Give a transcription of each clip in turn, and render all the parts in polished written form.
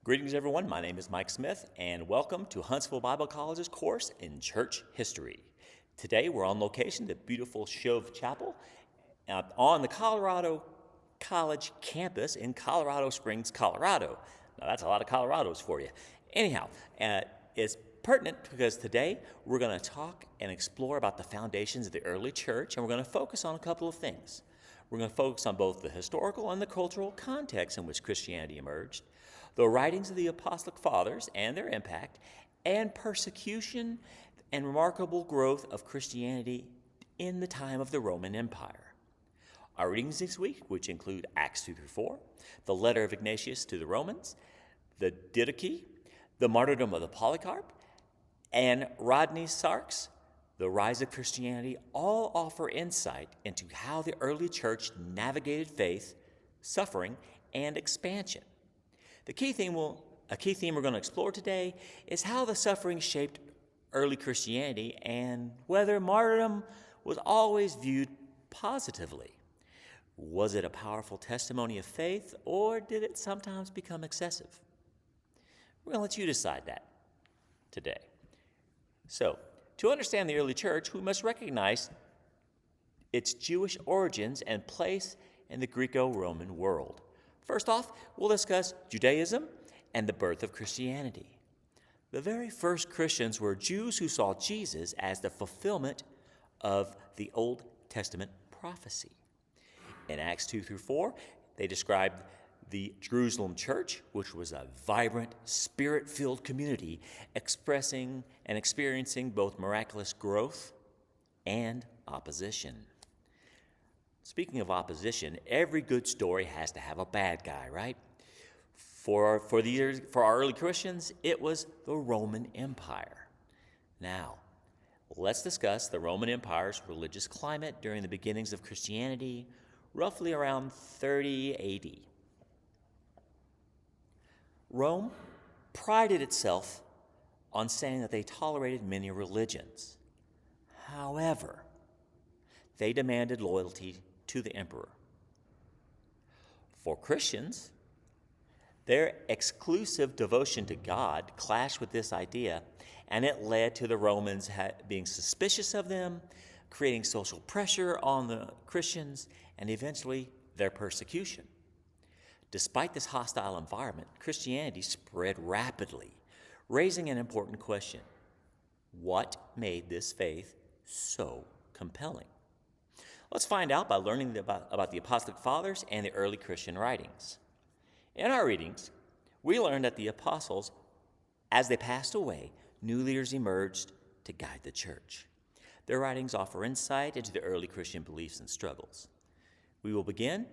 Greetings, everyone. My name is Mike Smith, and welcome to Huntsville Bible College's course in church history. Today, we're on location at beautiful Shove Chapel on the Colorado College campus in Colorado Springs, Colorado. Now, that's a lot of Colorados for you. Anyhow, it's pertinent because today we're going to talk and explore about the foundations of the early church, and we're going to focus on a couple of things. We're going to focus on both the historical and the cultural context in which Christianity emerged, the writings of the Apostolic Fathers and their impact, and persecution and remarkable growth of Christianity in the time of the Roman Empire. Our readings this week, which include Acts 2 through 4, the Letter of Ignatius to the Romans, the Didache, the Martyrdom of the Polycarp, and Rodney's Sarks, the Rise of Christianity, all offer insight into how the early church navigated faith, suffering, and expansion. A key theme we're going to explore today is how the suffering shaped early Christianity and whether martyrdom was always viewed positively. Was it a powerful testimony of faith, or did it sometimes become excessive? We're going to let you decide that today. So, to understand the early church, we must recognize its Jewish origins and place in the Greco-Roman world. First off, we'll discuss Judaism and the birth of Christianity. The very first Christians were Jews who saw Jesus as the fulfillment of the Old Testament prophecy. In Acts 2 through 4, they described the Jerusalem church, which was a vibrant, spirit-filled community expressing and experiencing both miraculous growth and opposition. Speaking of opposition, every good story has to have a bad guy, right? For our early Christians, it was the Roman Empire. Now, let's discuss the Roman Empire's religious climate during the beginnings of Christianity, roughly around 30 AD. Rome prided itself on saying that they tolerated many religions. However, they demanded loyalty to the emperor. For Christians, their exclusive devotion to God clashed with this idea, and it led to the Romans being suspicious of them, creating social pressure on the Christians, and eventually their persecution. Despite this hostile environment, Christianity spread rapidly, raising an important question: what made this faith so compelling? Let's find out by learning about the Apostolic Fathers and the early Christian writings. In our readings, we learned that the apostles, as they passed away, new leaders emerged to guide the church. Their writings offer insight into the early Christian beliefs and struggles. We will begin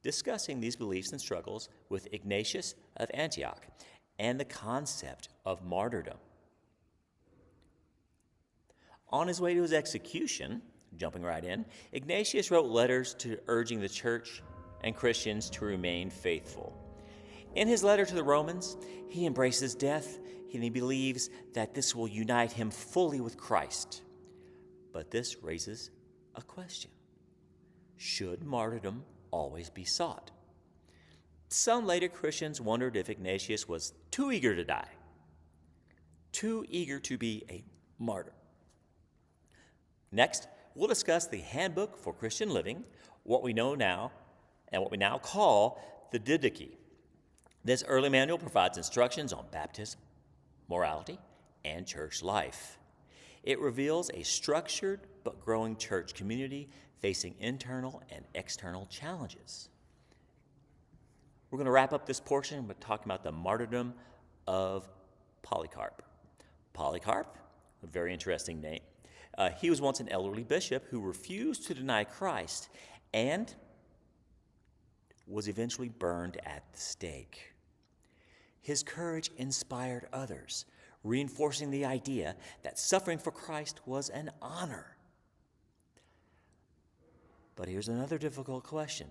discussing these beliefs and struggles with Ignatius of Antioch and the concept of martyrdom. On his way to his execution, jumping right in, Ignatius wrote letters urging the church and Christians to remain faithful. In his letter to the Romans, he embraces death and he believes that this will unite him fully with Christ. But this raises a question: should martyrdom always be sought? Some later Christians wondered if Ignatius was too eager to die, too eager to be a martyr. Next, we'll discuss the Handbook for Christian Living, what we know now and what we now call the Didache. This early manual provides instructions on baptism, morality, and church life. It reveals a structured but growing church community facing internal and external challenges. We're going to wrap up this portion by talking about the martyrdom of Polycarp. Polycarp, a very interesting name. He was once an elderly bishop who refused to deny Christ and was eventually burned at the stake. His courage inspired others, reinforcing the idea that suffering for Christ was an honor. But here's another difficult question: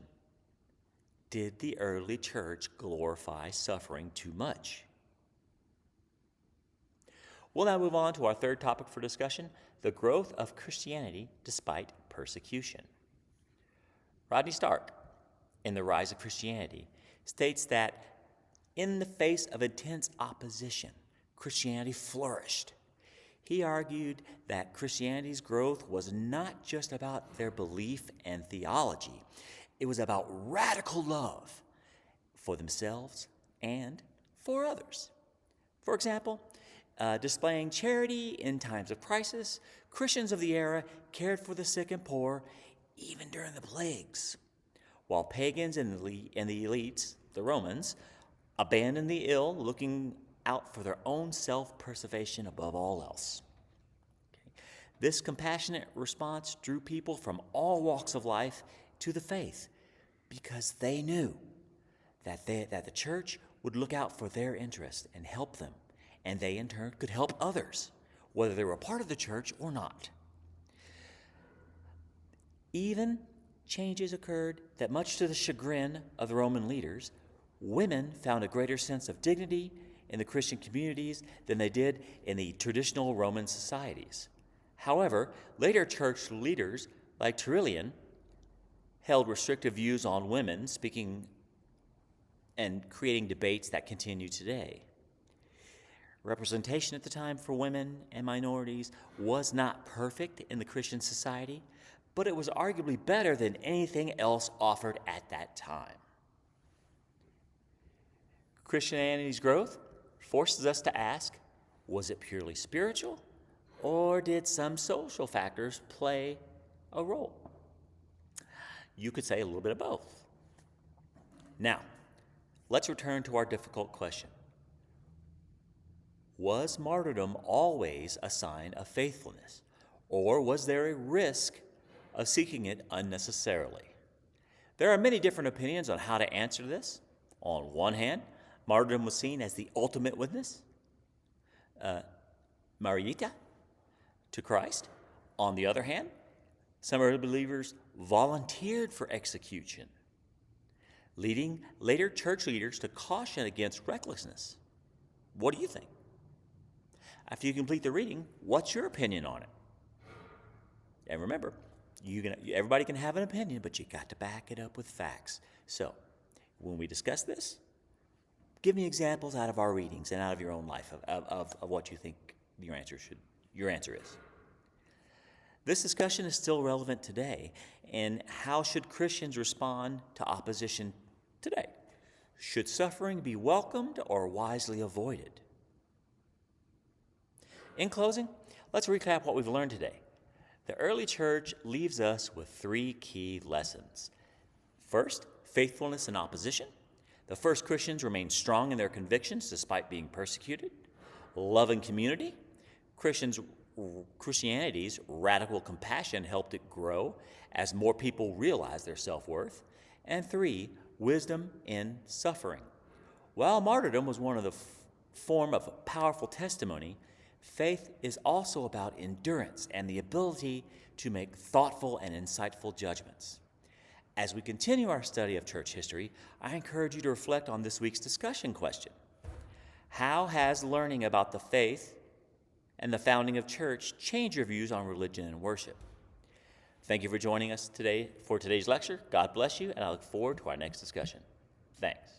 did the early church glorify suffering too much? We'll now move on to our third topic for discussion: the growth of Christianity despite persecution. Rodney Stark, in The Rise of Christianity, states that In the face of intense opposition, Christianity flourished. He argued that Christianity's growth was not just about their belief and theology. It was about radical love for themselves and for others. For example, displaying charity in times of crisis, Christians of the era cared for the sick and poor even during the plagues, while pagans and the elites, the Romans, abandoned the ill, looking out for their own self-preservation above all else. This compassionate response drew people from all walks of life to the faith because they knew that the church would look out for their interest and help them, and they in turn could help others, whether they were a part of the church or not. Even changes occurred that, much to the chagrin of the Roman leaders, women found a greater sense of dignity in the Christian communities than they did in the traditional Roman societies. However, later church leaders like Tertullian held restrictive views on women, speaking and creating debates that continue today. Representation at the time for women and minorities was not perfect in the Christian society, but it was arguably better than anything else offered at that time. Christianity's growth forces us to ask, was it purely spiritual, or did some social factors play a role? You could say a little bit of both. Now, let's return to our difficult question. Was martyrdom always a sign of faithfulness, or was there a risk of seeking it unnecessarily? There are many different opinions on how to answer this. On one hand, martyrdom was seen as the ultimate witness, martyria, to Christ. On the other hand, some early believers volunteered for execution, leading later church leaders to caution against recklessness. What do you think? After you complete the reading, what's your opinion on it? And remember, everybody can have an opinion, but you got to back it up with facts. So, when we discuss this, give me examples out of our readings and out of your own life of what you think your answer is. This discussion is still relevant today. And how should Christians respond to opposition today? Should suffering be welcomed or wisely avoided? In closing, let's recap what we've learned today. The early church leaves us with 3 key lessons. First, faithfulness in opposition. The first Christians remained strong in their convictions despite being persecuted. Love and community. Christianity's radical compassion helped it grow as more people realized their self-worth. And 3, wisdom in suffering. While martyrdom was one of the form of powerful testimony, faith is also about endurance and the ability to make thoughtful and insightful judgments. As we continue our study of church history, I encourage you to reflect on this week's discussion question. How has learning about the faith and the founding of church changed your views on religion and worship? Thank you for joining us today for today's lecture. God bless you, and I look forward to our next discussion. Thanks.